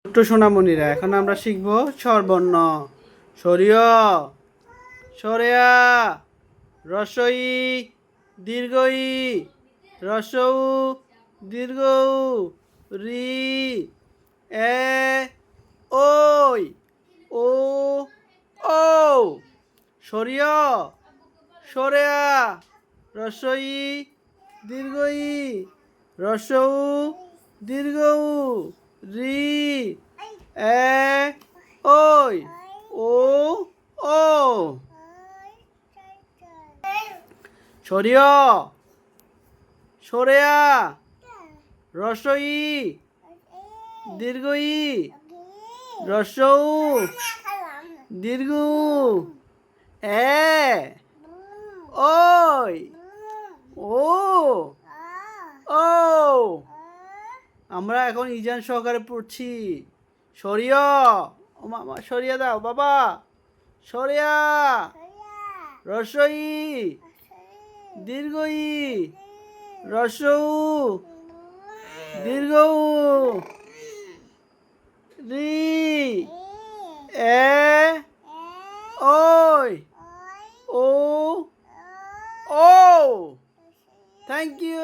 ছোট্ট সোনামণিরা, এখন আমরা শিখব স্বরবর্ণ। সরিয়, সরেয়া, রসই, দীর্ঘই, রসৌ, দীর্ঘ, রি, এ, ওই, ও, ও। সরিয়, সরেয়া, রসই, দীর্ঘই, রসৌ, দীর্ঘ, রি, এ, ওই, ও, ও। সরিয়, সরেয়া, রসই, দীর্ঘই, রসৌ, দীর্ঘ, এ, ওই, ও, ও। আমরা এখন ইজান সহকারে পড়ছি। সরিয়া, ও মামা সরিয়া দাও বাবা। সরিয়া, রসই, দীর্ঘই, রসৌ, দীর্ঘ, রি, এ, ওই, ও, ও। Thank you.